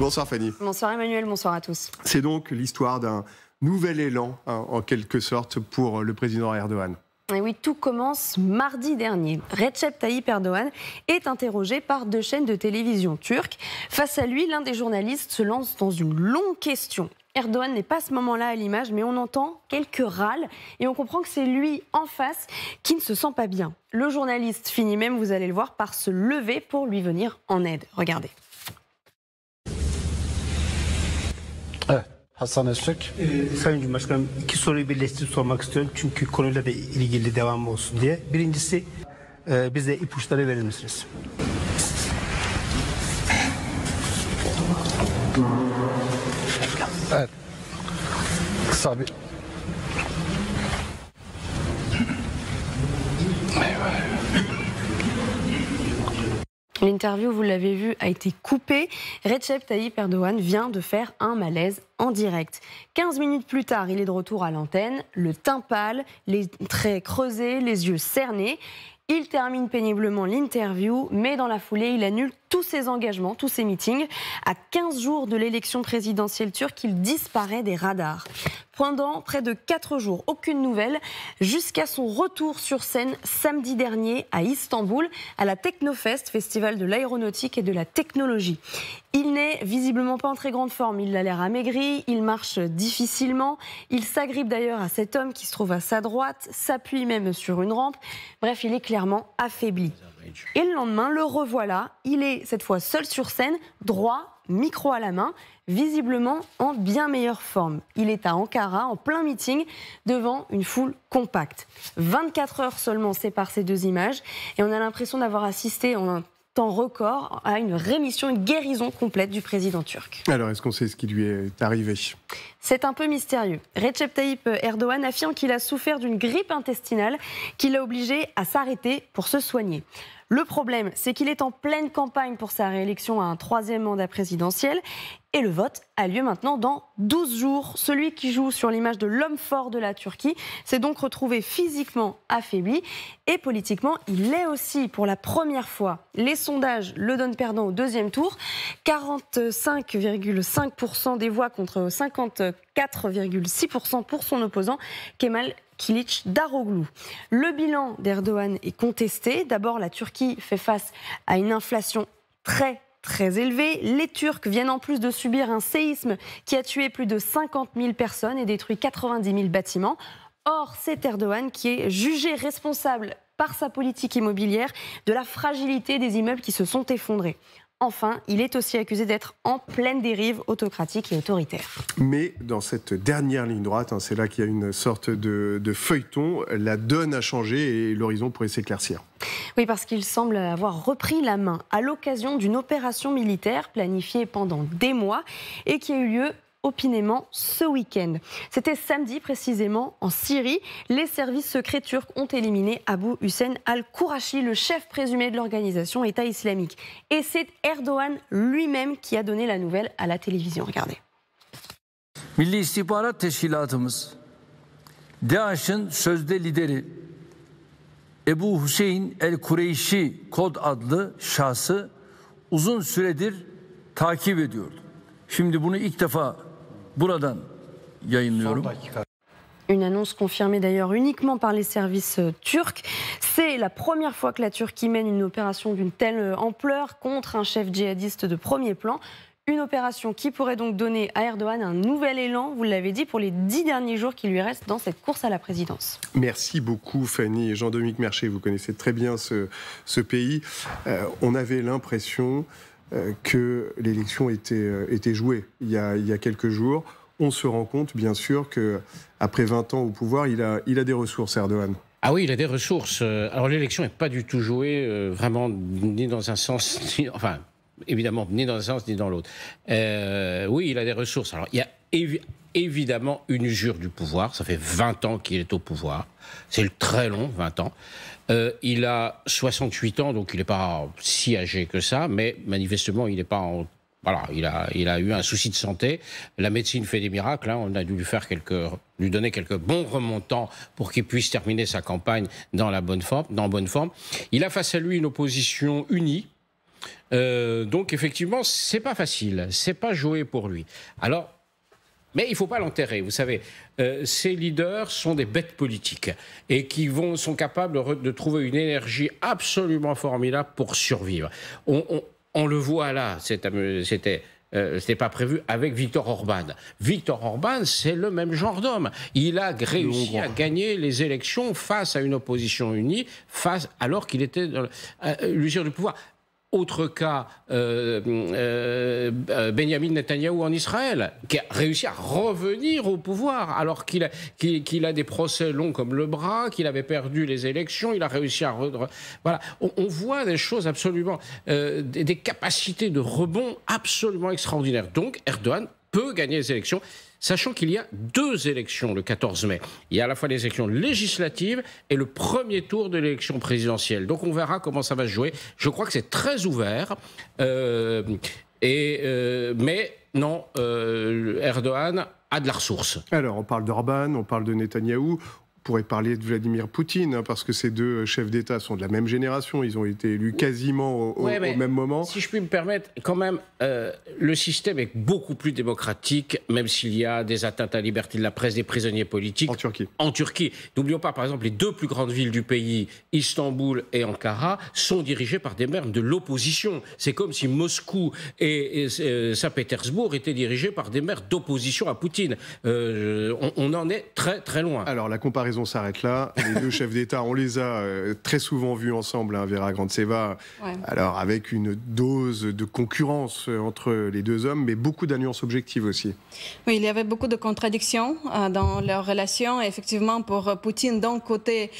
Bonsoir Fanny. Bonsoir Emmanuel, bonsoir à tous. C'est donc l'histoire d'un nouvel élan, en quelque sorte, pour le président Erdogan. Et oui, tout commence mardi dernier. Recep Tayyip Erdogan est interrogé par 2 chaînes de télévision turques. Face à lui, l'un des journalistes se lance dans une longue question. Erdogan n'est pas à ce moment-là à l'image, mais on entend quelques râles et on comprend que c'est lui en face qui ne se sent pas bien. Le journaliste finit même, vous allez le voir, par se lever pour lui venir en aide. Regardez. Evet, Hasan Öztürk. Sayın Cumhurbaşkanım, 2 soruyu birleştirip sormak istiyorum. Çünkü konuyla da ilgili devamı olsun diye. Birincisi, bize ipuçları verir misiniz? Evet. Kısa bir... L'interview, vous l'avez vu, a été coupée. Recep Tayyip Erdogan vient de faire un malaise en direct. 15 minutes plus tard, il est de retour à l'antenne, le teint pâle, les traits creusés, les yeux cernés. Il termine péniblement l'interview, mais dans la foulée, il annule tous ses engagements, tous ses meetings. À 15 jours de l'élection présidentielle turque, il disparaît des radars. Pendant près de 4 jours, aucune nouvelle, jusqu'à son retour sur scène samedi dernier à Istanbul, à la Technofest, festival de l'aéronautique et de la technologie. Il n'est visiblement pas en très grande forme, il a l'air amaigri, il marche difficilement, il s'agrippe d'ailleurs à cet homme qui se trouve à sa droite, s'appuie même sur une rampe, bref, il est clairement affaibli. Et le lendemain, le revoilà, il est cette fois seul sur scène, droit, micro à la main, visiblement en bien meilleure forme. Il est à Ankara, en plein meeting, devant une foule compacte. 24 heures seulement séparent ces 2 images et on a l'impression d'avoir assisté en un temps record à une rémission, une guérison complète du président turc. Alors, est-ce qu'on sait ce qui lui est arrivé ? C'est un peu mystérieux. Recep Tayyip Erdogan affirme qu'il a souffert d'une grippe intestinale qui l'a obligé à s'arrêter pour se soigner. Le problème, c'est qu'il est en pleine campagne pour sa réélection à un 3e mandat présidentiel et le vote a lieu maintenant dans 12 jours. Celui qui joue sur l'image de l'homme fort de la Turquie s'est donc retrouvé physiquement affaibli et politiquement, il l'est aussi pour la première fois. Les sondages le donnent perdant au 2e tour, 45,5% des voix contre 54,6% pour son opposant Kemal Kılıçdaroğlu. Le bilan d'Erdogan est contesté. D'abord, la Turquie fait face à une inflation très élevée. Les Turcs viennent en plus de subir un séisme qui a tué plus de 50 000 personnes et détruit 90 000 bâtiments. Or, c'est Erdogan qui est jugé responsable par sa politique immobilière de la fragilité des immeubles qui se sont effondrés. Enfin, il est aussi accusé d'être en pleine dérive autocratique et autoritaire. Mais dans cette dernière ligne droite, c'est là qu'il y a une sorte de feuilleton, la donne a changé et l'horizon pourrait s'éclaircir. Oui, parce qu'il semble avoir repris la main à l'occasion d'une opération militaire planifiée pendant des mois et qui a eu lieu opinément ce week-end. C'était samedi précisément en Syrie. Les services secrets turcs ont éliminé Abu Hussein al-Kourachi, le chef présumé de l'organisation État islamique. Et c'est Erdogan lui-même qui a donné la nouvelle à la télévision. Regardez. Milli İstihbarat Teşkilatımız, DAEŞ'in sözde lideri Ebu Hüseyin el-Kureyşi kod adlı şahsı uzun süredir takip ediyordu. Şimdi bunu ilk defa buradan yayınlıyorum. Une annonce confirmée d'ailleurs uniquement par les services turcs. C'est la première fois que la Turquie mène une opération d'une telle ampleur contre un chef djihadiste de premier plan. Une opération qui pourrait donc donner à Erdogan un nouvel élan, vous l'avez dit, pour les 10 derniers jours qui lui restent dans cette course à la présidence. Merci beaucoup Fanny et Jean-Dominique Merchet, vous connaissez très bien ce pays. On avait l'impression que l'élection était jouée il y a quelques jours. On se rend compte, bien sûr, qu'après 20 ans au pouvoir, il a des ressources, Erdogan. Ah oui, il a des ressources. Alors l'élection n'est pas du tout jouée, vraiment, ni dans un sens, enfin, évidemment, ni dans un sens, ni dans l'autre. Oui, il a des ressources. Alors, il y a évidemment une usure du pouvoir. Ça fait 20 ans qu'il est au pouvoir. C'est très long, 20 ans. Il a 68 ans, donc il n'est pas si âgé que ça, mais manifestement, il n'est pas en... Voilà, il a eu un souci de santé. La médecine fait des miracles. On a dû lui donner quelques bons remontants pour qu'il puisse terminer sa campagne dans bonne forme. Il a face à lui une opposition unie, Donc effectivement, c'est pas facile, c'est pas joué pour lui. Alors, mais il ne faut pas l'enterrer. Vous savez, ces leaders sont des bêtes politiques et qui sont capables de trouver une énergie absolument formidable pour survivre. On le voit là, c'était pas prévu avec Viktor Orban. Viktor Orban, c'est le même genre d'homme. Il a réussi à gagner les élections face à une opposition unie, alors qu'il était dans l'usure du pouvoir. Autre cas, Benjamin Netanyahou en Israël, qui a réussi à revenir au pouvoir alors qu'il a des procès longs comme le bras, qu'il avait perdu les élections, il a réussi à... Voilà, on voit des choses absolument... des capacités de rebond absolument extraordinaires. Donc Erdogan peut gagner les élections, sachant qu'il y a 2 élections le 14 mai. Il y a à la fois les élections législatives et le premier tour de l'élection présidentielle. Donc on verra comment ça va se jouer. Je crois que c'est très ouvert. Mais non, Erdogan a de la ressource. Alors on parle d'Orban, on parle de Netanyahou. On pourrait parler de Vladimir Poutine, parce que ces 2 chefs d'État sont de la même génération. Ils ont été élus quasiment au même moment. Si je puis me permettre, quand même, le système est beaucoup plus démocratique, même s'il y a des atteintes à la liberté de la presse, des prisonniers politiques. En Turquie. N'oublions pas, par exemple, les 2 plus grandes villes du pays, Istanbul et Ankara, sont dirigées par des membres de l'opposition. C'est comme si Moscou et Saint-Pétersbourg étaient dirigés par des maires d'opposition à Poutine. On en est très, très loin. Alors, la comparaison s'arrête là. Les 2 chefs d'État, on les a très souvent vus ensemble, hein, Vera Grantseva. Ouais. Alors, avec une dose de concurrence entre les 2 hommes, mais beaucoup d'alliances objectives aussi. Oui, il y avait beaucoup de contradictions dans leur relation. Et effectivement, pour Poutine, d'un côté,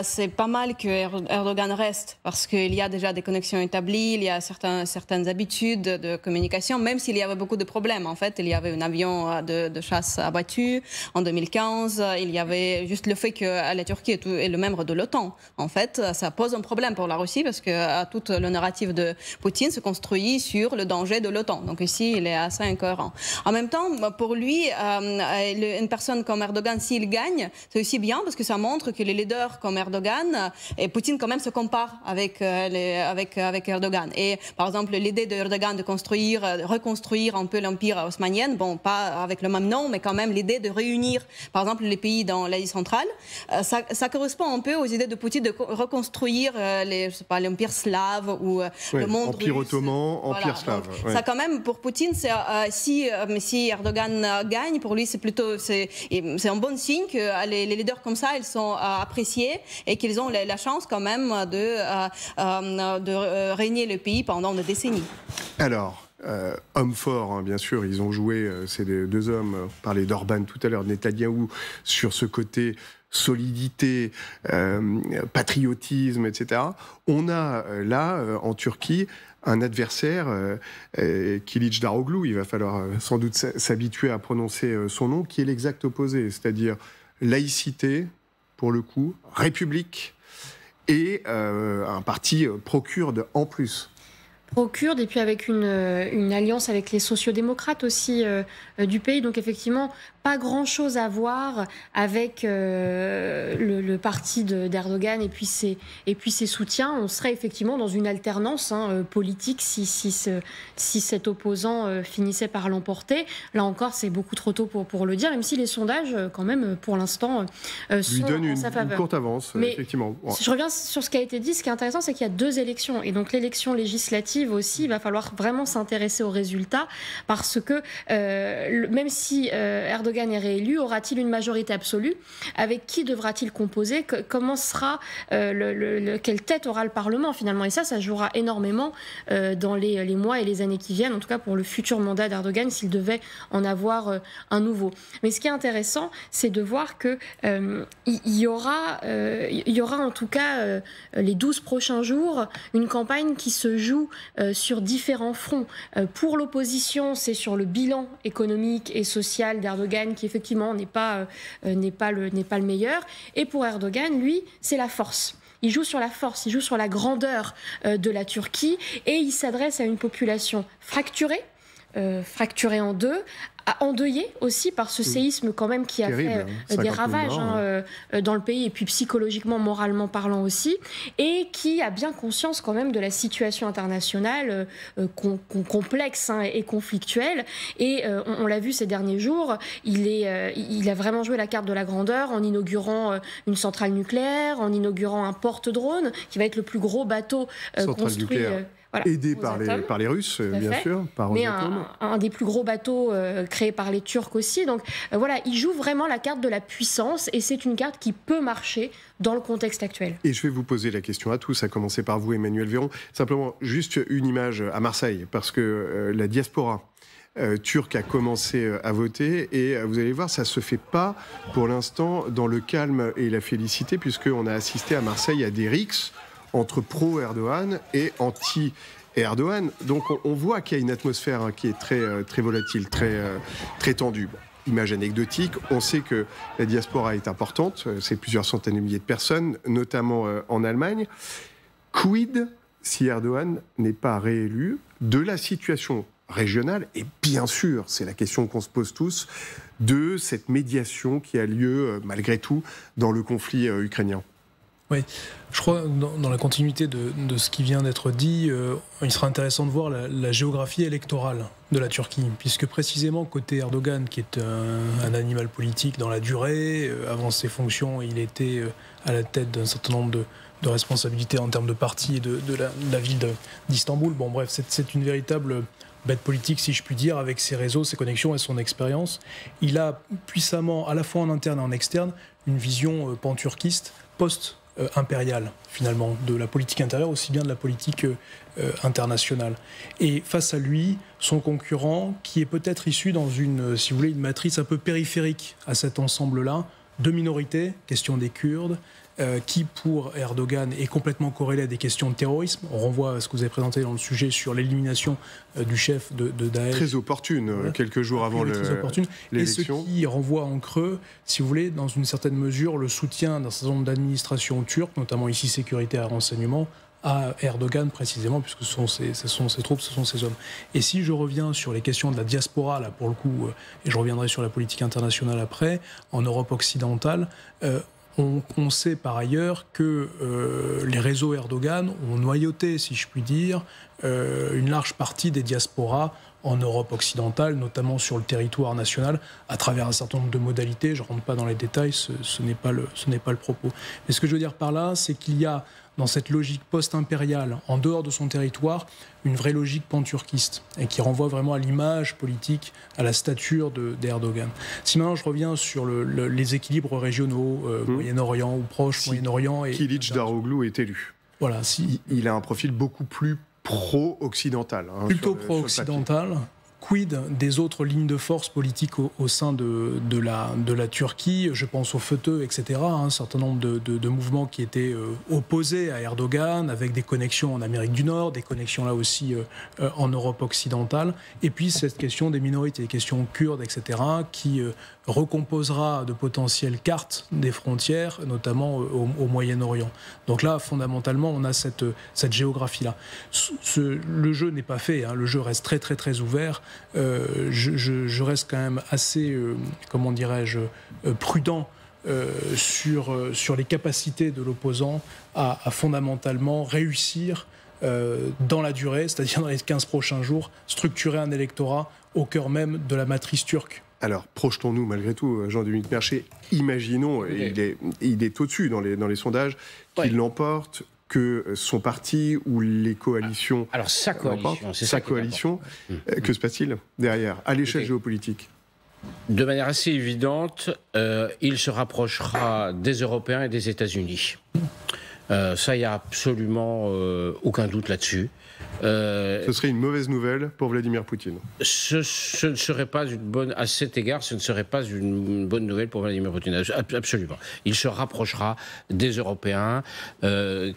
c'est pas mal que Erdogan reste, parce qu'il y a déjà des connexions établies, il y a certaines habitudes de communication, même s'il y avait beaucoup de problèmes. En fait, il y avait un avion de chasse abattu en 2015, il y avait juste le fait que la Turquie est le membre de l'OTAN. En fait, ça pose un problème pour la Russie, parce que tout le narratif de Poutine se construit sur le danger de l'OTAN. Donc ici, il est assez incohérent. En même temps, pour lui, une personne comme Erdogan, s'il gagne, c'est aussi bien, parce que ça montre que les leaders comme Erdogan et Poutine quand même se comparent avec Erdogan. Et par exemple, l'idée d'Erdogan de reconstruire un peu l'empire osmanien, bon, pas avec le même nom, mais quand même l'idée de réunir, par exemple, les pays dans l'Asie centrale, ça correspond un peu aux idées de Poutine de reconstruire l'empire slave ou le monde Empire ottoman, empire slave. Ouais. Ça quand même, pour Poutine, si Erdogan gagne, pour lui c'est un bon signe que les leaders comme ça, ils sont appréciés et qu'ils ont la chance quand même de régner le pays pendant des décennies. Alors, hommes forts, hein, bien sûr, ils ont joué, ces 2 hommes, on parlait d'Orban tout à l'heure, Netanyahou, sur ce côté solidité, patriotisme, etc. On a là, en Turquie, un adversaire, Kılıçdaroğlu, il va falloir sans doute s'habituer à prononcer son nom, qui est l'exact opposé, c'est-à-dire laïcité, pour le coup, république, et un parti pro-kurde en plus. Pro-kurde, et puis avec une alliance avec les sociodémocrates aussi du pays. Donc effectivement, pas grand-chose à voir avec le parti d'Erdogan et puis ses soutiens. On serait effectivement dans une alternance politique si cet opposant finissait par l'emporter. Là encore, c'est beaucoup trop tôt pour le dire, même si les sondages, quand même, pour l'instant, sont en sa faveur. Une courte avance, mais effectivement. Ouais. Si je reviens sur ce qui a été dit, ce qui est intéressant, c'est qu'il y a 2 élections. Et donc l'élection législative aussi, il va falloir vraiment s'intéresser aux résultats, parce que même si Erdogan est réélu, aura-t-il une majorité absolue? Avec qui devra-t-il composer? Comment sera quelle tête aura le Parlement finalement? Et ça jouera énormément dans les mois et les années qui viennent, en tout cas pour le futur mandat d'Erdogan, s'il devait en avoir un nouveau. Mais ce qui est intéressant, c'est de voir que il y aura en tout cas les 12 prochains jours une campagne qui se joue sur différents fronts. Pour l'opposition, c'est sur le bilan économique et social d'Erdogan qui effectivement n'est pas le meilleur. Et pour Erdogan, lui, c'est la force. Il joue sur la force, il joue sur la grandeur de la Turquie, et il s'adresse à une population fracturée en 2, endeuillé aussi par ce séisme quand même qui a terrible, fait des ravages dans le pays, et puis psychologiquement, moralement parlant aussi, et qui a bien conscience quand même de la situation internationale complexe et conflictuelle. Et on l'a vu ces derniers jours, il a vraiment joué la carte de la grandeur en inaugurant une centrale nucléaire, en inaugurant un porte-drone qui va être le plus gros bateau construit. Voilà, aidé par les Russes, bien sûr, par mais un des plus gros bateaux créés par les Turcs aussi. Donc voilà, il joue vraiment la carte de la puissance, et c'est une carte qui peut marcher dans le contexte actuel. Et je vais vous poser la question à tous, à commencer par vous, Emmanuel Véron. Simplement, juste une image à Marseille, parce que la diaspora turque a commencé à voter, et vous allez voir, ça ne se fait pas pour l'instant dans le calme et la félicité, puisqu'on a assisté à Marseille à des rixes entre pro-Erdogan et anti-Erdogan. Donc on voit qu'il y a une atmosphère qui est très volatile, très tendue. Bon, image anecdotique, on sait que la diaspora est importante, c'est plusieurs centaines de milliers de personnes, notamment en Allemagne. Quid si Erdogan n'est pas réélu de la situation régionale, et bien sûr, c'est la question qu'on se pose tous, de cette médiation qui a lieu malgré tout dans le conflit ukrainien? Oui, je crois que dans la continuité de ce qui vient d'être dit, il sera intéressant de voir la géographie électorale de la Turquie, puisque précisément côté Erdogan, qui est un animal politique dans la durée, avant ses fonctions, il était à la tête d'un certain nombre de responsabilités en termes de parti et de la ville d'Istanbul. Bon bref, c'est une véritable bête politique, si je puis dire, avec ses réseaux, ses connexions et son expérience. Il a puissamment, à la fois en interne et en externe, une vision pan-turquiste, post-impériale, finalement, de la politique intérieure, aussi bien de la politique internationale. Et face à lui, son concurrent, qui est peut-être issu dans une, si vous voulez, une matrice un peu périphérique à cet ensemble-là, de minorités, question des Kurdes, qui pour Erdogan est complètement corrélé à des questions de terrorisme. On renvoie à ce que vous avez présenté dans le sujet sur l'élimination du chef de Daesh. Très opportune, quelques jours avant l'élection. Et ce qui renvoie en creux, si vous voulez, dans une certaine mesure, le soutien d'un certain nombre d'administrations turques, notamment ici sécurité et renseignement, à Erdogan précisément, puisque ce sont ses troupes, ce sont ses hommes. Et si je reviens sur les questions de la diaspora, là pour le coup, et je reviendrai sur la politique internationale après, en Europe occidentale, on sait par ailleurs que les réseaux Erdogan ont noyauté, si je puis dire, une large partie des diasporas en Europe occidentale, notamment sur le territoire national, à travers un certain nombre de modalités. Je ne rentre pas dans les détails, ce n'est pas le propos. Mais ce que je veux dire par là, c'est qu'il y a, dans cette logique post-impériale, en dehors de son territoire, une vraie logique pan-turquiste, et qui renvoie vraiment à l'image politique, à la stature d'Erdogan. Si maintenant je reviens sur les équilibres régionaux, Moyen-Orient ou proche Moyen-Orient... Kilic Daroglu est élu. Voilà, il a un profil beaucoup plus pro-occidental. Plutôt pro-occidental. Quid des autres lignes de force politiques au sein de la Turquie? Je pense au FETÖ, etc. Un certain nombre de mouvements qui étaient opposés à Erdogan, avec des connexions en Amérique du Nord, des connexions là aussi en Europe occidentale. Et puis cette question des minorités, des questions kurdes, etc., qui recomposera de potentielles cartes des frontières, notamment au Moyen-Orient. Donc là, fondamentalement, on a cette géographie-là. Le jeu n'est pas fait, le jeu reste très très très ouvert. Je reste quand même assez, comment dirais-je, prudent sur les capacités de l'opposant à fondamentalement réussir dans la durée, c'est-à-dire dans les 15 prochains jours, structurer un électorat au cœur même de la matrice turque. Alors, projetons-nous malgré tout, Jean-Dominique Merchet, imaginons, il est au-dessus dans les sondages, qu'il l'emporte, que son parti ou les coalitions... Alors, sa coalition, c'est sa coalition, que se passe-t-il derrière, à l'échelle géopolitique? De manière assez évidente, il se rapprochera des Européens et des États-Unis. Ça, il n'y a absolument aucun doute là-dessus. Ce serait une mauvaise nouvelle pour Vladimir Poutine. Ce ne serait pas une bonne, à cet égard, ce ne serait pas une bonne nouvelle pour Vladimir Poutine. Absolument. Il se rapprochera des Européens,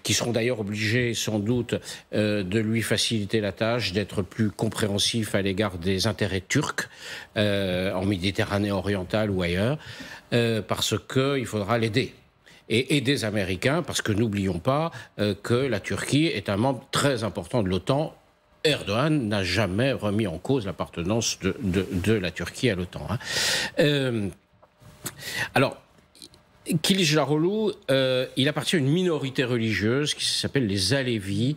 qui seront d'ailleurs obligés, sans doute, de lui faciliter la tâche, d'être plus compréhensifs à l'égard des intérêts turcs, en Méditerranée orientale ou ailleurs, parce qu'il faudra l'aider. Et des Américains, parce que n'oublions pas que la Turquie est un membre très important de l'OTAN Erdogan n'a jamais remis en cause l'appartenance de la Turquie à l'OTAN. Alors, Kilicdaroglu, il appartient à une minorité religieuse qui s'appelle les Alevis,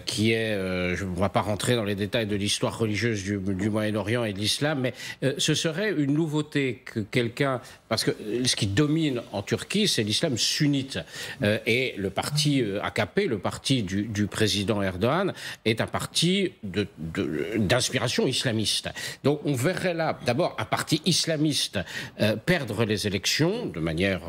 qui est, je ne vais pas rentrer dans les détails de l'histoire religieuse du Moyen-Orient et de l'islam, mais ce serait une nouveauté que quelqu'un, parce que ce qui domine en Turquie, c'est l'islam sunnite, et le parti AKP, le parti du président Erdogan, est un parti d'inspiration islamiste. Donc on verrait là, d'abord, un parti islamiste perdre les élections, de manière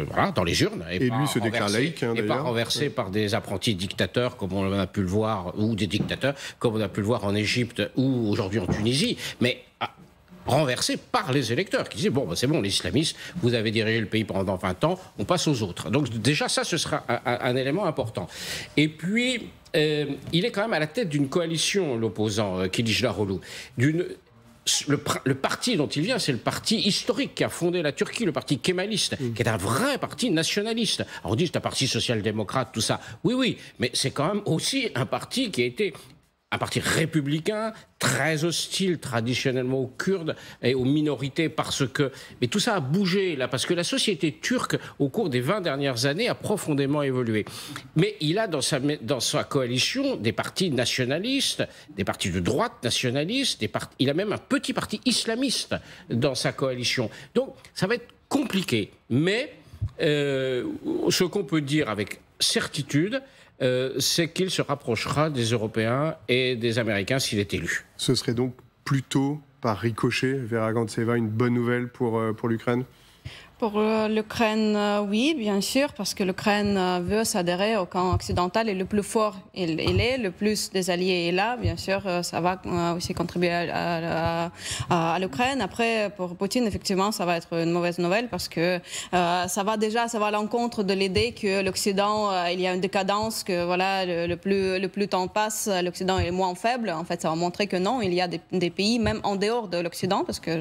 voilà, dans les urnes, et lui se déclare laïque, hein, et pas renversé par des apprentis dictateurs comme on a pu le voir, ou des dictateurs comme on a pu le voir en Égypte ou aujourd'hui en Tunisie, mais renversé par les électeurs qui disaient bon, c'est bon, les islamistes, vous avez dirigé le pays pendant 20 ans, on passe aux autres. Donc déjà ça, ce sera un élément important. Et puis il est quand même à la tête d'une coalition, l'opposant Kilicdaroglu, le parti dont il vient, c'est le parti historique qui a fondé la Turquie, le parti kémaliste, qui est un vrai parti nationaliste. Alors on dit c'est un parti social-démocrate, tout ça. Oui, oui, mais c'est quand même aussi un parti qui a été un parti républicain, très hostile traditionnellement aux Kurdes et aux minorités parce que... Mais tout ça a bougé là, parce que la société turque, au cours des 20 dernières années, a profondément évolué. Mais il a dans sa coalition des partis nationalistes, des partis de droite nationalistes, il a même un petit parti islamiste dans sa coalition. Donc ça va être compliqué. Mais ce qu'on peut dire avec certitude, c'est qu'il se rapprochera des Européens et des Américains s'il est élu. Ce serait donc plutôt, par ricochet, vers Agantseva, une bonne nouvelle pour l'Ukraine ? Pour l'Ukraine, oui, bien sûr, parce que l'Ukraine veut s'adhérer au camp occidental et le plus fort il est, le plus des alliés est là. Bien sûr, ça va aussi contribuer à l'Ukraine. Après, pour Poutine, effectivement, ça va être une mauvaise nouvelle parce que ça va à l'encontre de l'idée que l'Occident, il y a une décadence, que voilà, le plus le temps passe, l'Occident est moins faible. En fait, ça va montrer que non, il y a des pays, même en dehors de l'Occident, parce que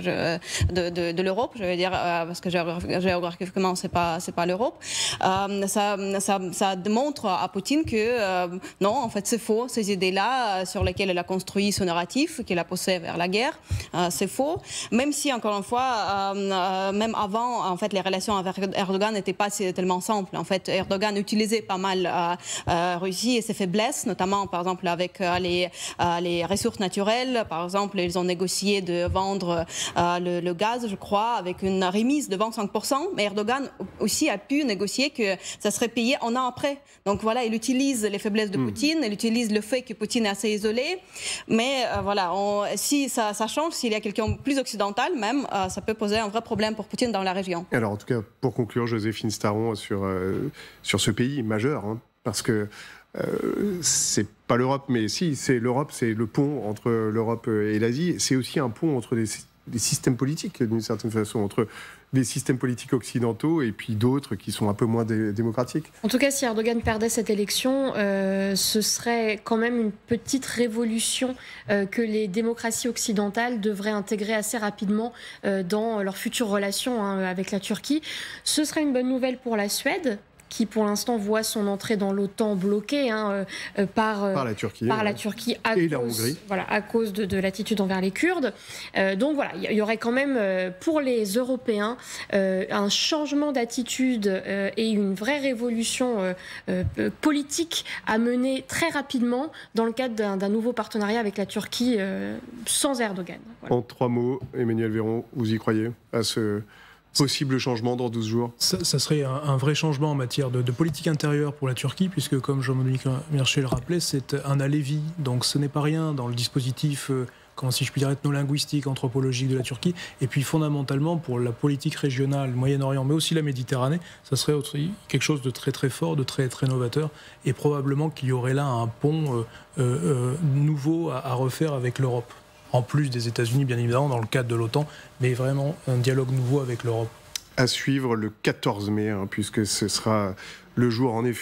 de l'Europe, je veux dire, parce que géographiquement, c'est pas l'Europe. Ça démontre à Poutine que non, en fait, c'est faux. Ces idées-là sur lesquelles elle a construit son narratif, qu'il a poussé vers la guerre, c'est faux. Même si, encore une fois, même avant, en fait, les relations avec Erdogan n'étaient pas tellement simples. En fait, Erdogan utilisait pas mal Russie et ses faiblesses, notamment, par exemple, avec les ressources naturelles. Par exemple, ils ont négocié de vendre le gaz, je crois, avec une remise de 25%. Mais Erdogan aussi a pu négocier que ça serait payé un an après. Donc voilà, il utilise les faiblesses de Poutine, il utilise le fait que Poutine est assez isolé. Mais voilà, si ça change, s'il y a quelqu'un plus occidental même, ça peut poser un vrai problème pour Poutine dans la région. Alors en tout cas, pour conclure, Joséphine Staron, sur ce pays majeur, hein, parce que c'est pas l'Europe, mais si, c'est l'Europe, c'est le pont entre l'Europe et l'Asie. C'est aussi un pont entre des systèmes politiques, d'une certaine façon, entre des systèmes politiques occidentaux et puis d'autres qui sont un peu moins démocratiques. En tout cas, si Erdogan perdait cette élection, ce serait quand même une petite révolution que les démocraties occidentales devraient intégrer assez rapidement dans leurs futures relations avec la Turquie. Ce serait une bonne nouvelle pour la Suède, qui pour l'instant voit son entrée dans l'OTAN bloquée par la Turquie à cause de l'attitude envers les Kurdes. Donc voilà, il y aurait quand même pour les Européens un changement d'attitude et une vraie révolution politique à mener très rapidement dans le cadre d'un nouveau partenariat avec la Turquie sans Erdogan. Voilà. En 3 mots, Emmanuel Véron, vous y croyez à ce possible changement dans 12 jours? Ça serait un vrai changement en matière de politique intérieure pour la Turquie, puisque comme Jean-Dominique Merchet le rappelait, c'est un Alevi, donc ce n'est pas rien dans le dispositif, si je puis dire, ethno-linguistique, anthropologique de la Turquie. Et puis fondamentalement, pour la politique régionale, Moyen-Orient, mais aussi la Méditerranée, ça serait quelque chose de très très fort, de très très novateur, et probablement qu'il y aurait là un pont nouveau à refaire avec l'Europe. En plus des États-Unis, bien évidemment, dans le cadre de l'OTAN, mais vraiment un dialogue nouveau avec l'Europe. À suivre le 14 mai, puisque ce sera le jour, en effet,